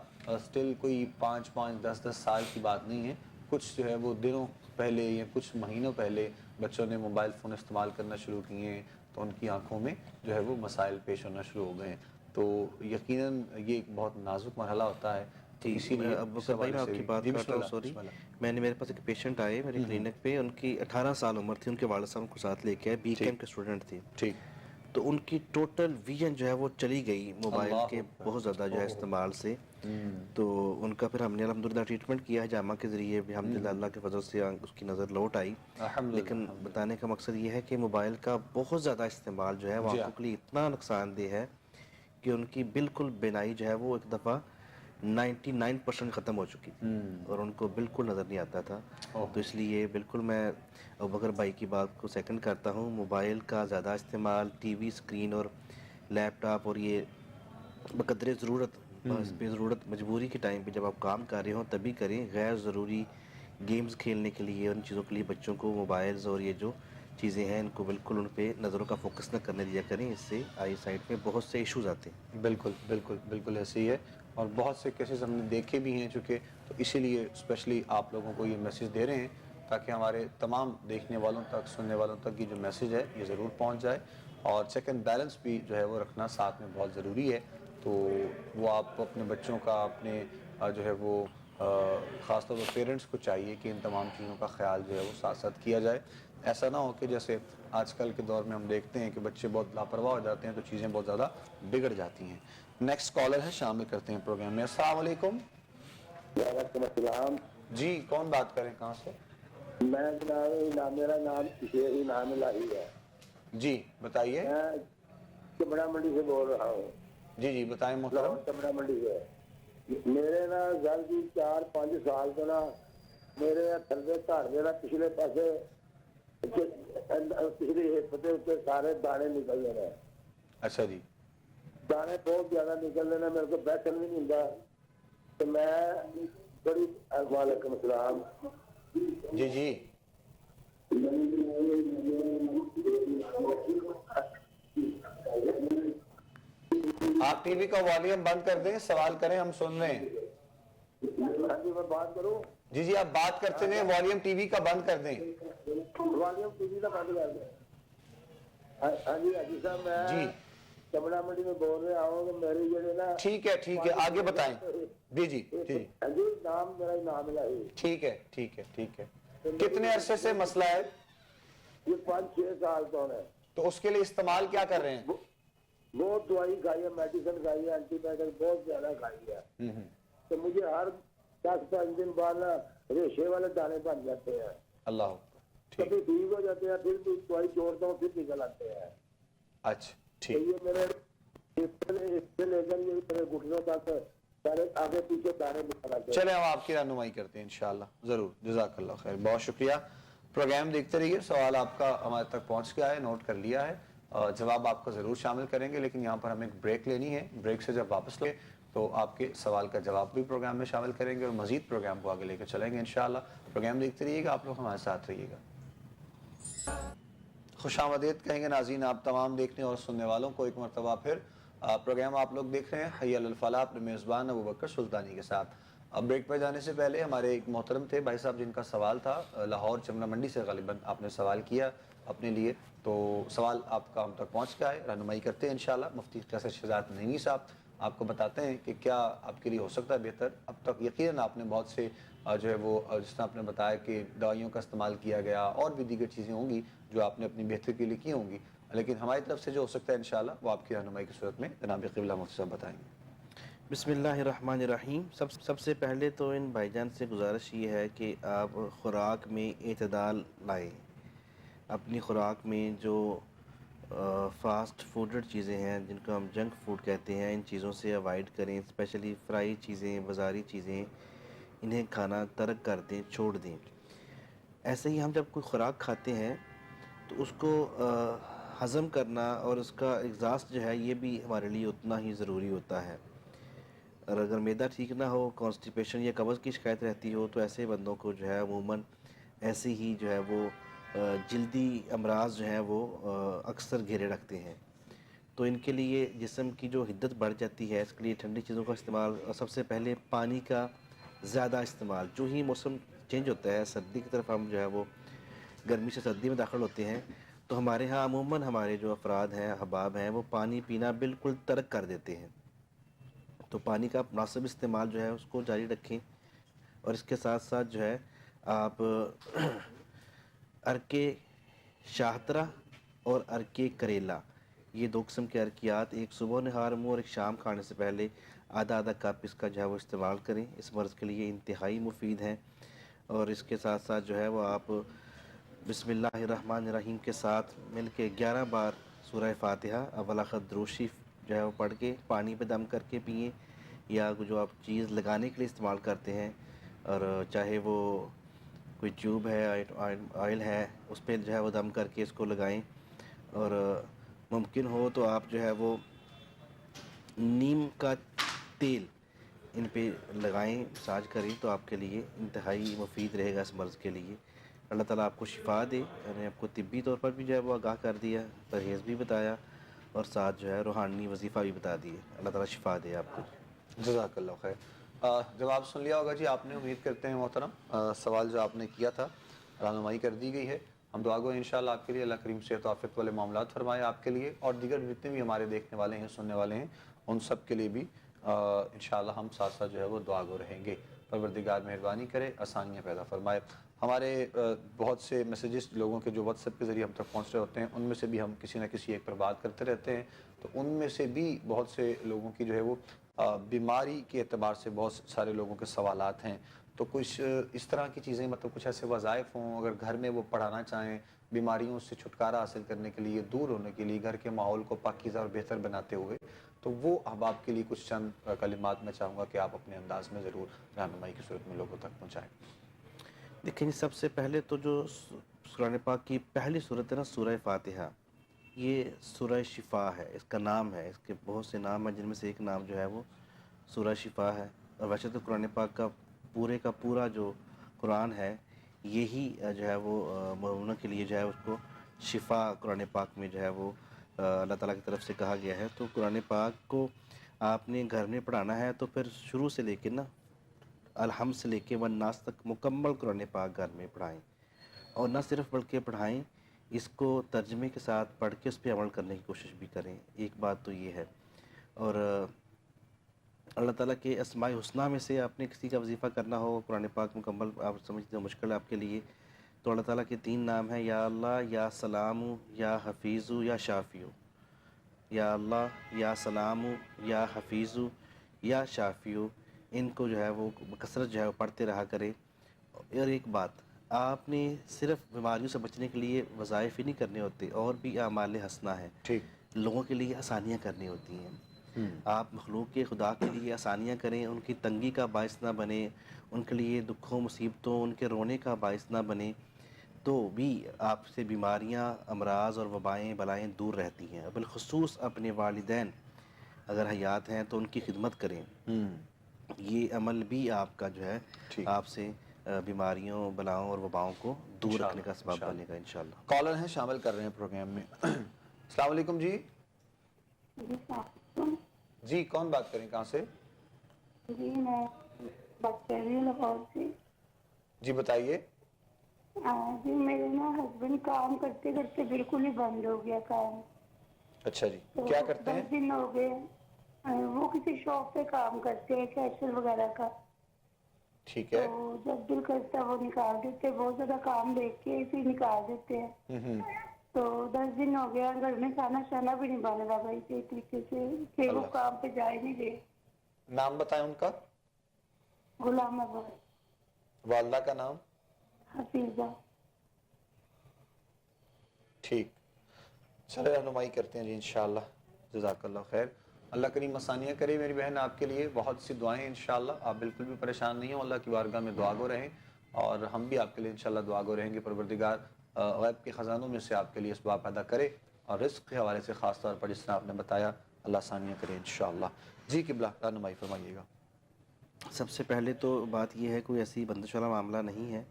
[SPEAKER 1] سٹل کوئی 5-10 سال کی بات نہیں ہے, کچھ جو ہے وہ دنوں پہلے یا کچھ مہینوں پہلے بچوں نے موبائل فون استعمال کرنا شروع کیے ہیں تو ان کی آنکھوں میں جو ہے وہ مسائل پیش ہونا شروع ہو گئے ہیں. تو یقیناً یہ ایک بہت نازک مرحلہ ہوتا ہے. تو اسی لیے
[SPEAKER 2] اب بکر بھائی میں آپ کی بات کرتا ہوں, سوری, میرے پاس ایک پیشنٹ آئے میرے کلینک پہ, ان کی 18 سال عمر تھی, ان کے والد صاحب کو ساتھ لے کے آئے, بی کیم کے اسٹوڈنٹ تھے.
[SPEAKER 1] ٹھیک.
[SPEAKER 2] تو ان کی ٹوٹل ویژن جو ہے وہ چلی گئی موبائل کے بہت زیادہ جو ہے استعمال سے. تو ان کا پھر ہم نے الحمدللہ ٹریٹمنٹ کیا ہے جامعہ کے ذریعے بھی, الحمدللہ اللہ کے فضل سے اس کی نظر لوٹ آئی. لیکن بتانے کا مقصد یہ ہے کہ موبائل کا بہت زیادہ استعمال جو ہے وہ آنکھوں کے لیے اتنا نقصان دہ ہے کہ ان کی بالکل بینائی جو ہے وہ ایک دفعہ 99% ختم ہو چکی تھی اور ان کو بالکل نظر نہیں آتا تھا. تو اس لیے بالکل میں ابوبکر بھائی کی بات کو سیکنڈ کرتا ہوں. موبائل کا زیادہ استعمال, ٹی وی اسکرین اور لیپ ٹاپ, اور یہ بقدر ضرورت, بس بے ضرورت مجبوری کے ٹائم پہ جب آپ کام کر رہے ہوں تبھی کریں. غیر ضروری گیمز کھیلنے کے لیے, ان چیزوں کے لیے بچوں کو موبائلز اور یہ جو چیزیں ہیں ان کو بالکل ان پہ نظروں کا فوکس نہ کرنے دیا کریں. اس سے آئی سائٹ میں بہت سے ایشوز آتے ہیں.
[SPEAKER 1] بالکل بالکل بالکل ایسے ہی ہے, اور بہت سے کیسز ہم نے دیکھے بھی ہیں چونکہ. تو اسی لیے اسپیشلی آپ لوگوں کو یہ میسیج دے رہے ہیں تاکہ ہمارے تمام دیکھنے والوں تک, سننے والوں تک یہ جو میسیج ہے یہ ضرور پہنچ جائے. اور چیک اینڈ بیلنس بھی جو ہے وہ رکھنا ساتھ میں بہت ضروری ہے. تو وہ آپ اپنے بچوں کا, اپنے جو ہے وہ خاص طور پر پیرنٹس کو چاہیے کہ ان تمام چیزوں کا خیال جو ہے وہ ساتھ ساتھ کیا جائے. ایسا نہ ہو کہ جیسے آج کل کے دور میں ہم دیکھتے ہیں کہ بچے بہت لاپرواہ ہو جاتے ہیں تو چیزیں بہت زیادہ بگڑ جاتی ہیں. نیکسٹ کالر ہے, شامل کرتے ہیں پروگرام میں. السلام علیکم.
[SPEAKER 4] وعلیکم السلام.
[SPEAKER 1] جی کون بات کریں, کہاں سے؟
[SPEAKER 4] میں جناب, میرا نام شیخ انعام الہی ہے.
[SPEAKER 1] جی بتائیے.
[SPEAKER 4] میں چمڑا منڈی سے بول رہا ہوں.
[SPEAKER 1] جی جی بتائیں محترم.
[SPEAKER 4] لاہور چمڑا منڈی سے. میرے نا گھر کی 4-5 سال تو نا میرے تھلے گھر دے نا پچھلے پاسے پچھلی ہپ دے اوپر سارے دانے نکل رہے ہیں.
[SPEAKER 1] اچھا جی.
[SPEAKER 4] دانے بہت زیادہ نکل رہے ہیں, میرے کو بیٹھن بھی نہیں ہوتا. تو میں بڑی, وعلیکم السلام.
[SPEAKER 1] جی جی آپ ٹی وی کا والیوم بند کر دیں, سوال کریں, ہم سن رہے ہیں.
[SPEAKER 4] ہاں جی, میں بات کروں.
[SPEAKER 1] جی جی آپ بات کرتے ہیں, والیوم ٹی وی کا بند کر دیں.
[SPEAKER 4] والیوم ٹی وی کا بند کر دیں. ہاں جی حاجی صاحب, میں چمڑا منڈی میں بول رہا ہوں کہ میری جڑے نا.
[SPEAKER 1] ٹھیک ہے ٹھیک ہے, آگے بتائیں. جی جی جی
[SPEAKER 4] ہاں جی, نام میرا نام الہی.
[SPEAKER 1] ٹھیک ہے ٹھیک ہے ٹھیک ہے. کتنے عرصے سے مسئلہ ہے؟
[SPEAKER 4] یہ 5-6 سال تو ہے.
[SPEAKER 1] تو اس کے لیے استعمال کیا کر رہے ہیں؟
[SPEAKER 4] بہت دوائی کھائی ہے, میڈیسن کھائی ہے, اینٹی بایوٹک بہت زیادہ کھائی ہے. تو مجھے ہر 10-5 دن بعد نا ریشے والے دانے بن جاتے ہیں.
[SPEAKER 1] اللہ
[SPEAKER 4] کبھی ٹھیک ہو جاتے ہیں, پھر بھی دوائی چھوڑتا ہوں پھر نکل آتے ہیں.
[SPEAKER 1] اچھا ٹھیک.
[SPEAKER 4] یہ میرے سے لے کر یہ میرے گھٹنوں تک سارے آگے پیچھے دانے نکل آتے ہیں.
[SPEAKER 1] چلیں ہم آپ کی رہنمائی کرتے ہیں انشاءاللہ, ضرور. جزاک اللہ خیر, بہت شکریہ. پروگرام دیکھتے رہیے. سوال آپ کا ہمارے تک پہنچ گیا ہے, نوٹ کر لیا ہے, جواب آپ کا ضرور شامل کریں گے. لیکن یہاں پر ہمیں ایک بریک لینی ہے. بریک سے جب واپس لیں تو آپ کے سوال کا جواب بھی پروگرام میں شامل کریں گے اور مزید پروگرام کو آگے لے کے چلیں گے انشاءاللہ. پروگرام دیکھتے رہیے گا, آپ لوگ ہمارے ساتھ رہیے گا. خوش آمدید کہیں گے ناظرین آپ تمام دیکھنے اور سننے والوں کو ایک مرتبہ پھر. پروگرام آپ لوگ دیکھ رہے ہیں حی علی الفلاح, اپنے میزبان ابوبکر سلطانی کے ساتھ. اب بریک پہ جانے سے پہلے ہمارے ایک محترم تھے بھائی صاحب جن کا سوال تھا, لاہور چمڑا منڈی سے غالباً آپ نے سوال کیا اپنے لیے. تو سوال آپ کا ہم تک پہنچ گیا ہے, رہنمائی کرتے ہیں انشاءاللہ. مفتی قیصر شہزاد نعیمی صاحب آپ کو بتاتے ہیں کہ کیا آپ کے لیے ہو سکتا ہے بہتر. اب تک یقیناً آپ نے بہت سے جو ہے وہ جس طرح آپ نے بتایا کہ دوائیوں کا استعمال کیا گیا, اور بھی دیگر چیزیں ہوں گی جو آپ نے اپنی بہتری کے لیے کی ہوں گی, لیکن ہماری طرف سے جو ہو سکتا ہے انشاءاللہ وہ آپ کی رہنمائی کی صورت میں جناب قبلہ مفتی صاحب بتائیں گے.
[SPEAKER 2] بسم اللہ الرحمن الرحیم. سب سے پہلے تو ان بھائی جان سے گزارش یہ ہے کہ آپ خوراک میں اعتدال لائیں. اپنی خوراک میں جو فاسٹ فوڈڈ چیزیں ہیں جن کو ہم جنک فوڈ کہتے ہیں, ان چیزوں سے اوائڈ کریں. اسپیشلی فرائی چیزیں, بازاری چیزیں, انہیں کھانا ترک کر دیں, چھوڑ دیں. ایسے ہی ہم جب کوئی خوراک کھاتے ہیں تو اس کو ہضم کرنا اور اس کا ایگزاسٹ جو ہے یہ بھی ہمارے لیے اتنا ہی ضروری ہوتا ہے. اور اگر معدہ ٹھیک نہ ہو، کانسٹیپیشن یا قبض کی شکایت رہتی ہو، تو ایسے بندوں کو جو ہے عموماً ایسے ہی جو ہے وہ جلدی امراض جو ہیں وہ اکثر گھیرے رکھتے ہیں. تو ان کے لیے جسم کی جو حدت بڑھ جاتی ہے، اس کے لیے ٹھنڈی چیزوں کا استعمال، اور سب سے پہلے پانی کا زیادہ استعمال. جو ہی موسم چینج ہوتا ہے، سردی کی طرف ہم جو ہے وہ گرمی سے سردی میں داخل ہوتے ہیں، تو ہمارے ہاں عموماً ہمارے جو افراد ہیں، احباب ہیں، وہ پانی پینا بالکل ترک کر دیتے ہیں. تو پانی کا مناسب استعمال جو ہے اس کو جاری رکھیں. اور اس کے ساتھ ساتھ جو ہے آپ ارکے شاہترہ اور ارکے کریلا، یہ 2 قسم کے ارکیات ایک صبح نہار منہ اور ایک شام کھانے سے پہلے آدھا آدھا کپ اس کا جو ہے وہ استعمال کریں. اس مرض کے لیے انتہائی مفید ہیں. اور اس کے ساتھ ساتھ جو ہے وہ آپ بسم اللہ الرحمن الرحیم کے ساتھ مل کے 11 بار سورہ فاتحہ اول آخر درود شریف جو ہے وہ پڑھ کے پانی پہ دم کر کے پئیں، یا جو آپ چیز لگانے کے لیے استعمال کرتے ہیں، اور چاہے وہ کوئی ٹیوب ہے، آئل ہے، اس پہ جو ہے وہ دم کر کے اس کو لگائیں. اور ممکن ہو تو آپ جو ہے وہ نیم کا تیل ان پہ لگائیں، مساج کریں، تو آپ کے لیے انتہائی مفید رہے گا اس مرض کے لیے. اللہ تعالیٰ آپ کو شفا دے. میں نے آپ کو طبی طور پر بھی جو ہے وہ آگاہ کر دیا، پرہیز بھی بتایا، اور ساتھ جو ہے روحانی وظیفہ بھی بتا دیے. اللہ تعالیٰ شفا دے آپ کو.
[SPEAKER 1] جزاک اللہ خیر. جواب سن لیا ہوگا جی آپ نے، امید کرتے ہیں محترم. سوال جو آپ نے کیا تھا رہنمائی کر دی گئی ہے. ہم دعا گو انشاءاللہ آپ کے لیے اللہ کریم صحت و عافیت والے معاملات فرمائے آپ کے لیے، اور دیگر جتنے بھی ہمارے دیکھنے والے ہیں، سننے والے ہیں، ان سب کے لیے بھی انشاءاللہ ہم ساتھ ساتھ جو ہے وہ دعا گو رہیں گے. پروردگار مہربانی کرے، آسانیاں پیدا فرمائے. ہمارے بہت سے میسیجز لوگوں کے جو واٹس ایپ کے ذریعے ہم تک پہنچ رہے ہوتے ہیں، ان میں سے بھی ہم کسی نہ کسی ایک پر بات کرتے رہتے ہیں. تو ان میں سے بھی بہت سے لوگوں کی جو ہے وہ بیماری کے اعتبار سے بہت سارے لوگوں کے سوالات ہیں. تو کچھ اس طرح کی چیزیں، مطلب کچھ ایسے وظائف ہوں اگر گھر میں وہ پڑھانا چاہیں، بیماریوں سے چھٹکارا حاصل کرنے کے لیے، دور ہونے کے لیے، گھر کے ماحول کو پاکیزہ اور بہتر بناتے ہوئے، تو وہ احباب کے لیے کچھ چند کلمات میں چاہوں گا کہ آپ اپنے انداز میں ضرور رہنمائی کی صورت میں لوگوں تک پہنچائیں.
[SPEAKER 2] دیکھیں، سب سے پہلے تو جو قرآن پاک کی پہلی صورت ہے نا، سورہ فاتحہ، یہ سورہ شفا ہے. اس کا نام ہے، اس کے بہت سے نام ہیں، جن میں سے ایک نام جو ہے وہ سورہ شفا ہے. اور ویسے تو قرآن پاک کا پورا جو قرآن ہے، یہی جو ہے وہ مومنوں کے لیے جو ہے اس کو شفا قرآن پاک میں جو ہے وہ اللہ تعالیٰ کی طرف سے کہا گیا ہے. تو قرآن پاک کو آپ نے گھر میں پڑھانا ہے تو پھر شروع سے لے کے نا الحمد سے لے کے والناس تک مکمل قرآن پاک گھر میں پڑھائیں. اور نہ صرف بلکہ پڑھائیں، اس کو ترجمے کے ساتھ پڑھ کے اس پہ عمل کرنے کی کوشش بھی کریں. ایک بات تو یہ ہے. اور اللہ تعالیٰ کے اسماء الحسنہ میں سے آپ نے کسی کا وظیفہ کرنا ہو قرآن پاک مکمل، آپ سمجھتے ہیں مشکل ہے آپ کے لیے، تو اللہ تعالیٰ کے 3 نام ہیں، یا اللہ، یا سلام، یا حفیظ، یا شافی. یا اللہ، یا سلام، یا حفیظ، یا شافی، ان کو جو ہے وہ کثرت جو ہے وہ پڑھتے رہا کریں. اور ایک بات، آپ نے صرف بیماریوں سے بچنے کے لیے وظائف ہی نہیں کرنے ہوتے، اور بھی اعمال حسنہ ہیں.
[SPEAKER 1] ٹھیک.
[SPEAKER 2] لوگوں کے لیے آسانیاں کرنی ہوتی ہیں. آپ مخلوق کے خدا کے لیے آسانیاں کریں، ان کی تنگی کا باعث نہ بنے، ان کے لیے دکھوں مصیبتوں، ان کے رونے کا باعث نہ بنے، تو بھی آپ سے بیماریاں، امراض اور وبائیں، بلائیں دور رہتی ہیں. بالخصوص اپنے والدین اگر حیات ہیں تو ان کی خدمت کریں. یہ عمل بھی آپ کا جو ہے آپ سے بیماریوں، بلاؤں اور وباؤں کو دور رکھنے کا سبب بنے گا انشاءاللہ.
[SPEAKER 1] کالر ہیں، شامل کر رہے ہیں پروگرام میں. السلام علیکم جی. جی کون بات کریں، کہاں سے؟
[SPEAKER 3] جی میں بات کر رہی ہوں لاہور سے.
[SPEAKER 1] جی بتائیے.
[SPEAKER 3] جی میرے نا ہسبینڈ کام کرتے کرتے بالکل ہی بند ہو گیا کام.
[SPEAKER 1] اچھا جی، کیا کرتے ہیں؟
[SPEAKER 3] 10 دن ہو گئے. وہ کسی شاپ پہ کام کرتے ہیں، فیشل وغیرہ کا.
[SPEAKER 1] ٹھیک
[SPEAKER 3] تو
[SPEAKER 1] ہے.
[SPEAKER 3] جب دل کرتا وہ نکال دیتے، بہت زیادہ کام دیکھ کے پھر نکال دیتے ہیں. تو 10 دن ہو گیا، گھر میں کھانا شانا بھی نہیں بن رہا بھائی صحیح طریقے سے، کہ وہ کام پہ جا ہی نہیں رہے.
[SPEAKER 1] نام بتائیں ان کا.
[SPEAKER 3] غلام آباد.
[SPEAKER 1] والدہ کا نام؟
[SPEAKER 3] حفیظہ.
[SPEAKER 1] ٹھیک، چلے رہنمائی کرتے ہیں جی انشاءاللہ. جزاک اللہ خیر. اللہ کریم آسانیاں کرے میری بہن آپ کے لیے. بہت سی دعائیں انشاءاللہ. آپ بالکل بھی پریشان نہیں ہوں، اللہ کی بارگاہ میں دعا گو رہیں. اور ہم بھی آپ کے لیے انشاءاللہ دعا گو رہیں گے پروردگار غیب کے خزانوں میں سے آپ کے لیے اسباب پیدا کرے اور رزق کے حوالے سے خاص طور پر جس طرح آپ نے بتایا اللہ آسانیاں کرے انشاءاللہ. جی قبلہ رہنمائی فرمائیے گا.
[SPEAKER 2] سب سے پہلے تو بات یہ ہے کوئی ایسی بندش والا معاملہ نہیں ہے.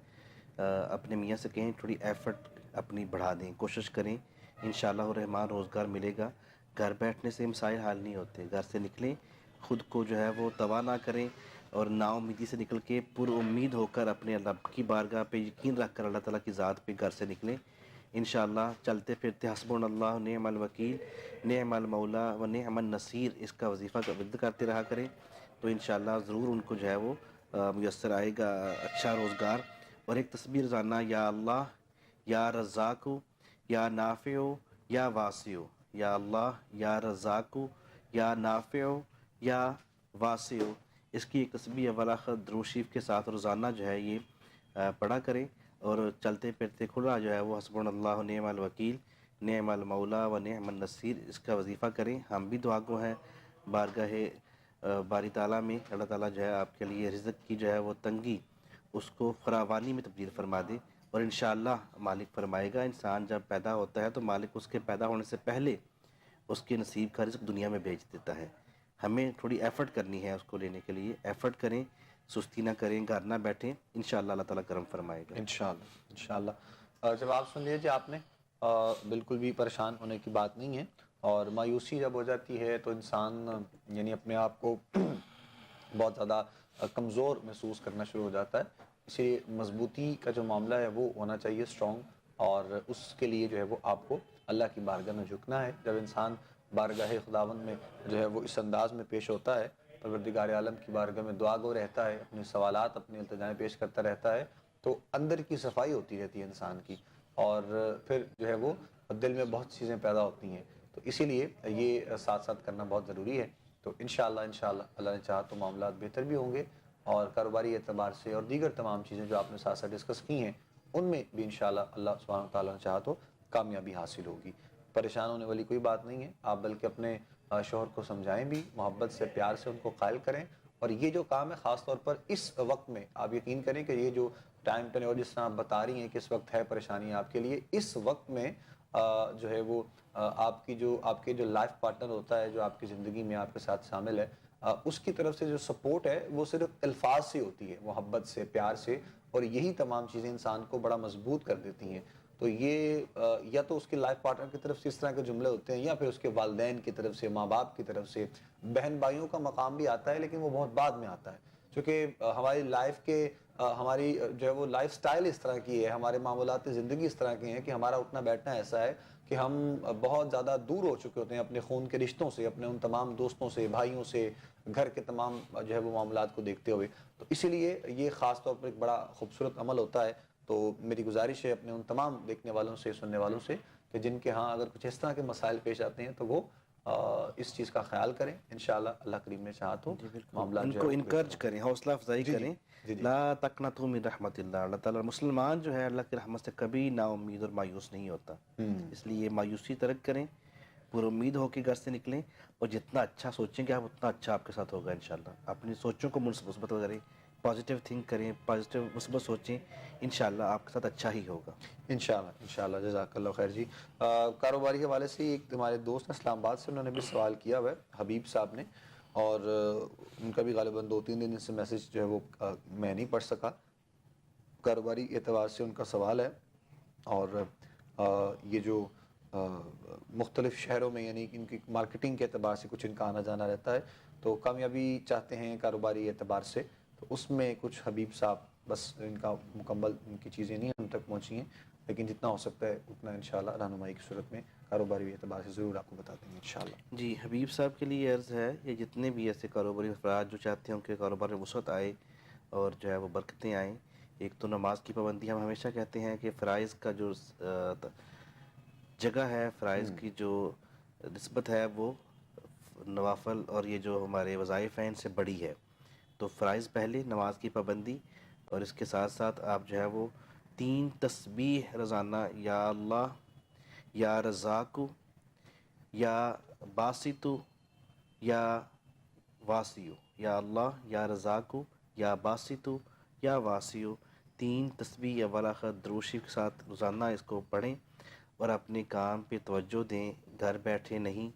[SPEAKER 2] اپنے میاں سے کہیں تھوڑی ایفرٹ اپنی بڑھا دیں, کوشش کریں, انشاءاللہ الرحمن روزگار ملے گا. گھر بیٹھنے سے مسائل حل نہیں ہوتے, گھر سے نکلیں, خود کو جو ہے وہ تباہ نہ کریں اور نا امیدی سے نکل کے پر امید ہو کر اپنے رب کی بارگاہ پہ یقین رکھ کر اللہ تعالیٰ کی ذات پہ گھر سے نکلیں. انشاءاللہ چلتے پھرتے حسبنا اللہ نعم الوکیل نعم المولا و نعم النصیر اس کا وظیفہ ورد کرتے رہا کریں, تو انشاءاللہ ضرور ان کو جو ہے وہ میسر آئے گا اچھا روزگار. اور ایک تسبیح روزانہ یا اللہ یا رزاق یا نافع یا واسع, یا اللہ یا رزاق یا نافع یا واسع, اس کی ایک تسبیح اول آخر درود شریف کے ساتھ روزانہ جو ہے یہ پڑھا کریں. اور چلتے پھرتے کھلا جو ہے وہ حسبنا اللہ نعم الوکیل نعم المولا و نعم النصیر اس کا وظیفہ کریں. ہم بھی دعا گو ہیں بارگاہ باری تعالیٰ میں, اللہ تعالیٰ جو ہے آپ کے لیے رزق کی جو ہے وہ تنگی اس کو فراوانی میں تبدیل فرما دے. اور انشاءاللہ مالک فرمائے گا, انسان جب پیدا ہوتا ہے تو مالک اس کے پیدا ہونے سے پہلے اس کے نصیب کا رزق دنیا میں بھیج دیتا ہے. ہمیں تھوڑی ایفرٹ کرنی ہے اس کو لینے کے لیے, ایفرٹ کریں, سستی نہ کریں, گھر نہ بیٹھیں, انشاءاللہ اللہ تعالیٰ کرم فرمائے گا.
[SPEAKER 1] انشاءاللہ. جواب سن لیجیے آپ نے, بالکل بھی پریشان ہونے کی بات نہیں ہے. اور مایوسی جب ہو جاتی ہے تو انسان یعنی اپنے آپ کو بہت زیادہ کمزور محسوس کرنا شروع ہو جاتا ہے. اسے مضبوطی کا جو معاملہ ہے وہ ہونا چاہیے اسٹرانگ, اور اس کے لیے جو ہے وہ آپ کو اللہ کی بارگاہ میں جھکنا ہے. جب انسان بارگاہ خداوند میں جو ہے وہ اس انداز میں پیش ہوتا ہے, پروردگار عالم کی بارگاہ میں دعا گو رہتا ہے, اپنے سوالات اپنے التجائیں پیش کرتا رہتا ہے, تو اندر کی صفائی ہوتی رہتی ہے انسان کی, اور پھر جو ہے وہ دل میں بہت چیزیں پیدا ہوتی ہیں. تو اسی لیے یہ ساتھ ساتھ کرنا بہت ضروری ہے. تو انشاءاللہ اللہ نے چاہا تو معاملات بہتر بھی ہوں گے, اور کاروباری اعتبار سے اور دیگر تمام چیزیں جو آپ نے ساتھ ساتھ ڈسکس کی ہیں ان میں بھی انشاءاللہ اللہ سبحانہ وتعالیٰ نے چاہا تو کامیابی حاصل ہوگی. پریشان ہونے والی کوئی بات نہیں ہے. آپ بلکہ اپنے شوہر کو سمجھائیں بھی, محبت سے پیار سے ان کو قائل کریں. اور یہ جو کام ہے خاص طور پر اس وقت میں آپ یقین کریں کہ یہ جو ٹائم ٹرن اور جس طرح آپ بتا رہی ہیں کہ اس وقت ہے پریشانی آپ کے لیے, اس وقت میں جو ہے وہ آپ کے جو لائف پارٹنر ہوتا ہے, جو آپ کی زندگی میں آپ کے ساتھ شامل ہے, اس کی طرف سے جو سپورٹ ہے وہ صرف الفاظ سے ہوتی ہے, محبت سے, پیار سے, اور یہی تمام چیزیں انسان کو بڑا مضبوط کر دیتی ہیں. تو یہ یا تو اس کے لائف پارٹنر کی طرف سے اس طرح کے جملے ہوتے ہیں, یا پھر اس کے والدین کی طرف سے, ماں باپ کی طرف سے. بہن بھائیوں کا مقام بھی آتا ہے لیکن وہ بہت بعد میں آتا ہے, چونکہ ہماری لائف کے ہماری جو ہے وہ لائف سٹائل اس طرح کی ہے, ہمارے معاملات زندگی اس طرح کے ہیں کہ ہمارا اٹھنا بیٹھنا ایسا ہے کہ ہم بہت زیادہ دور ہو چکے ہوتے ہیں اپنے خون کے رشتوں سے, اپنے ان تمام دوستوں سے, بھائیوں سے, گھر کے تمام جو ہے وہ معاملات کو دیکھتے ہوئے. تو اسی لیے یہ خاص طور پر ایک بڑا خوبصورت عمل ہوتا ہے. تو میری گزارش ہے اپنے ان تمام دیکھنے والوں سے, سننے والوں سے, کہ جن کے ہاں اگر کچھ اس طرح کے مسائل پیش آتے ہیں تو وہ اس چیز کا خیال کریں. انشاءاللہ اللہ کریم نے چاہا تو معاملات
[SPEAKER 2] ان
[SPEAKER 1] جو
[SPEAKER 2] کو
[SPEAKER 1] ہے
[SPEAKER 2] انکرج کریں, حوصلہ افزائی کریں. لا تقنطوا من رحمت اللہ, اللہ تعالیٰ مسلمان جو ہے اللہ کی رحمت سے کبھی نا امید اور مایوس نہیں ہوتا. اس لیے مایوسی ترک کریں, پر امید ہو کے گھر سے نکلیں, اور جتنا اچھا سوچیں گے آپ اتنا اچھا آپ کے ساتھ ہوگا انشاءاللہ. اپنی سوچوں کو مثبت کریں, پازیٹیو تھنک کریں, پازیٹیو مثبت سوچیں, انشاءاللہ آپ کے ساتھ اچھا ہی ہوگا.
[SPEAKER 1] انشاءاللہ. جزاک اللہ خیر. جی کاروباری حوالے سے ایک ہمارے دوست اسلام آباد سے, انہوں نے بھی سوال کیا ہوا ہے, حبیب صاحب نے, اور ان کا بھی غالباً 2-3 دن سے میسج جو ہے وہ میں نہیں پڑھ سکا. کاروباری اعتبار سے ان کا سوال ہے, اور یہ جو مختلف شہروں میں یعنی ان کی مارکیٹنگ کے اعتبار سے کچھ ان کا آنا جانا رہتا ہے, تو کامیابی چاہتے ہیں کاروباری اعتبار سے. تو اس میں کچھ حبیب صاحب بس ان کا مکمل ان کی چیزیں نہیں ہم تک پہنچی ہیں, لیکن جتنا ہو سکتا ہے اتنا انشاءاللہ رہنمائی کی صورت میں کاروباری اعتبار سے ضرور آپ کو بتا دیں گے انشاءاللہ.
[SPEAKER 2] جی حبیب صاحب کے لیے عرض ہے, یہ جتنے بھی ایسے کاروباری افراد جو چاہتے ہیں ان کے کاروبار میں وسعت آئے اور جو ہے وہ برکتیں آئیں. ایک تو نماز کی پابندی, ہم ہمیشہ کہتے ہیں کہ فرائض کا جو جگہ ہے, فرائض کی جو نسبت ہے وہ نوافل اور یہ جو ہمارے وظائف ہیں ان سے بڑی ہے. تو فرائض پہلے, نماز کی پابندی, اور اس کے ساتھ ساتھ آپ جو ہے وہ 3 تسبیح روزانہ, یا اللہ یا رزاق یا باسط یا واسع, یا اللہ یا رزاق یا باسط یا واسع, 3 تسبیح اول آخر درود شریف کے ساتھ روزانہ اس کو پڑھیں اور اپنے کام پہ توجہ دیں. گھر بیٹھے نہیں،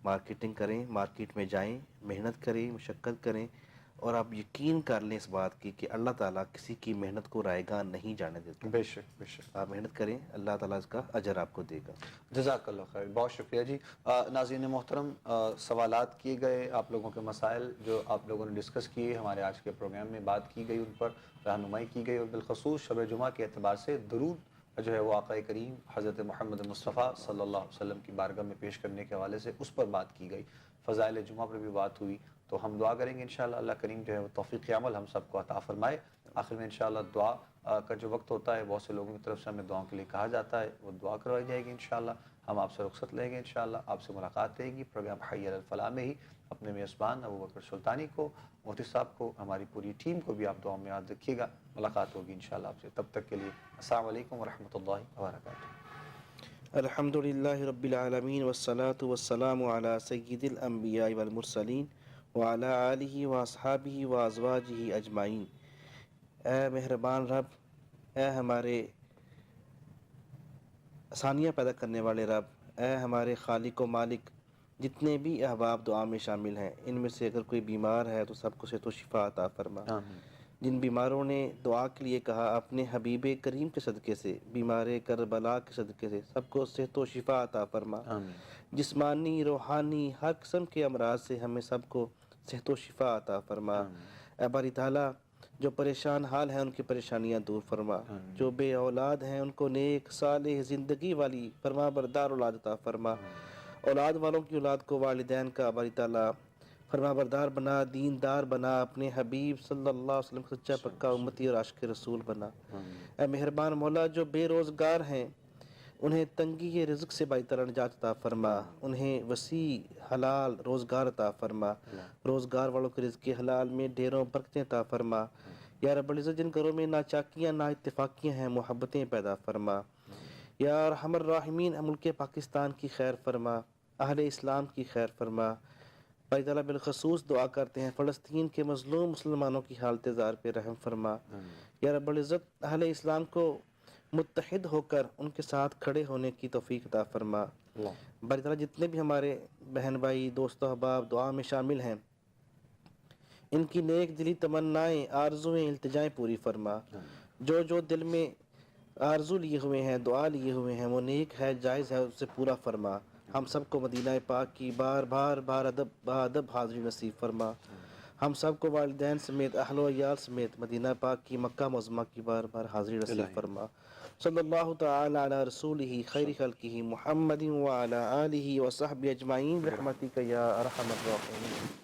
[SPEAKER 2] مارکیٹنگ کریں، مارکیٹ میں جائیں، محنت کریں، مشقت کریں، اور آپ یقین کر لیں اس بات کی کہ اللہ تعالیٰ کسی کی محنت کو رائے گاہ نہیں جانے دیتا.
[SPEAKER 1] بے شک بے شک.
[SPEAKER 2] آپ محنت کریں، اللہ تعالیٰ اس کا اجر آپ کو دے گا.
[SPEAKER 1] جزاک اللہ خیر، بہت شکریہ جی. ناظرین محترم، سوالات کیے گئے، آپ لوگوں کے مسائل جو آپ لوگوں نے ڈسکس کیے ہمارے آج کے پروگرام میں بات کی گئی، ان پر رہنمائی کی گئی، اور بالخصوص شب جمعہ کے اعتبار سے درود جو ہے وہ آقا کریم حضرت محمد مصطفیٰ صلی اللہ علیہ وسلم کی بارگاہ میں پیش کرنے کے حوالے سے اس پر بات کی گئی. فضائل جمعہ پر بھی بات ہوئی. تو ہم دعا کریں گے انشاءاللہ اللہ کریم جو ہے وہ توفیق عمل ہم سب کو عطا فرمائے. آخر میں انشاءاللہ دعا کا جو وقت ہوتا ہے، بہت سے لوگوں کی طرف سے ہمیں دعاؤں کے لیے کہا جاتا ہے، وہ دعا کروائی جائے گی انشاءاللہ. ہم آپ سے رخصت لیں گے انشاءاللہ، آپ سے ملاقات رہے گی پروگرام حی علی الفلاح میں ہی. اپنے میزبان ابو بکر سلطانی کو، مفتی صاحب کو، ہماری پوری ٹیم کو بھی آپ دعاؤں میں یاد رکھیے گا. ملاقات ہوگی انشاءاللہ آپ سے. تب تک کے لیے السلام علیکم ورحمۃ اللہ وبرکاتہ.
[SPEAKER 2] الحمدللہ رب العالمین والصلاة والسلام علی سید الانبیاء والمرسلین وعلی آلہ واصحابہ وازواجہ اجمعین. اے مہربان رب، اے ہمارے آسانیاں پیدا کرنے والے رب، اے ہمارے خالق و مالک، جتنے بھی احباب دعا میں شامل ہیں، ان میں سے اگر کوئی بیمار ہے تو سب کو صحت و شفا عطا فرما.
[SPEAKER 1] آمین.
[SPEAKER 2] جن بیماروں نے دعا کے لیے کہا، اپنے حبیب کریم کے صدقے سے، بیمار کربلا کے صدقے سے سب کو صحت و شفا عطا فرما.
[SPEAKER 1] آمین.
[SPEAKER 2] جسمانی، روحانی، ہر قسم کے امراض سے ہمیں سب کو صحت و شفا عطا فرما. اے باری تعالیٰ، جو پریشان حال ہیں ان کی پریشانیاں دور فرما. جو بے اولاد ہیں ان کو نیک صالح زندگی والی فرما بردار اولاد عطا فرما. اولاد والوں کی اولاد کو والدین کا باری تعالیٰ فرما بردار بنا، دیندار بنا، اپنے حبیب صلی اللہ علیہ وسلم سچا پکا امتی اور عاشق رسول بنا. اے مہربان مولا، جو بے روزگار ہیں انہیں تنگی رزق سے باری تعالیٰ نجات عطا فرما. انہیں وسیع حلال روزگار عطا فرما. روزگار والوں کے رزق حلال میں ڈھیروں برکتیں عطا فرما. یا رب العزت، جن گھروں میں ناچاکیاں نا اتفاقیاں ہیں، محبتیں پیدا فرما. یا ارحم الراحمین، ملک پاکستان کی خیر فرما، اہل اسلام کی خیر فرما. باری تعالیٰ بالخصوص دعا کرتے ہیں فلسطین کے مظلوم مسلمانوں کی حالت زار پہ رحم فرما. یا رب العزت، اہل اسلام کو متحد ہو کر ان کے ساتھ کھڑے ہونے کی توفیق عطا فرما. باری تعالیٰ جتنے بھی ہمارے بہن بھائی دوست و احباب دعا میں شامل ہیں، ان کی نیک دلی تمنائیں، آرزویں، التجائیں پوری فرما. جو دل میں آرزو لیے ہوئے ہیں، دعا لیے ہوئے ہیں، وہ نیک ہے، جائز ہے، اسے پورا فرما. ہم سب کو مدینہ پاک کی بار ادب حاضری نصیب فرما. ہم سب کو والدین سمیت، اہل و عیال سمیت مدینہ پاک کی مکہ معظمہ کی بار حاضری نصیب فرما. صلی اللہ تعالی علی رسولہ خیر خلقہ محمد وعلی آلہ وصحبہ اجمعین برحمتک یا ارحم الراحمین.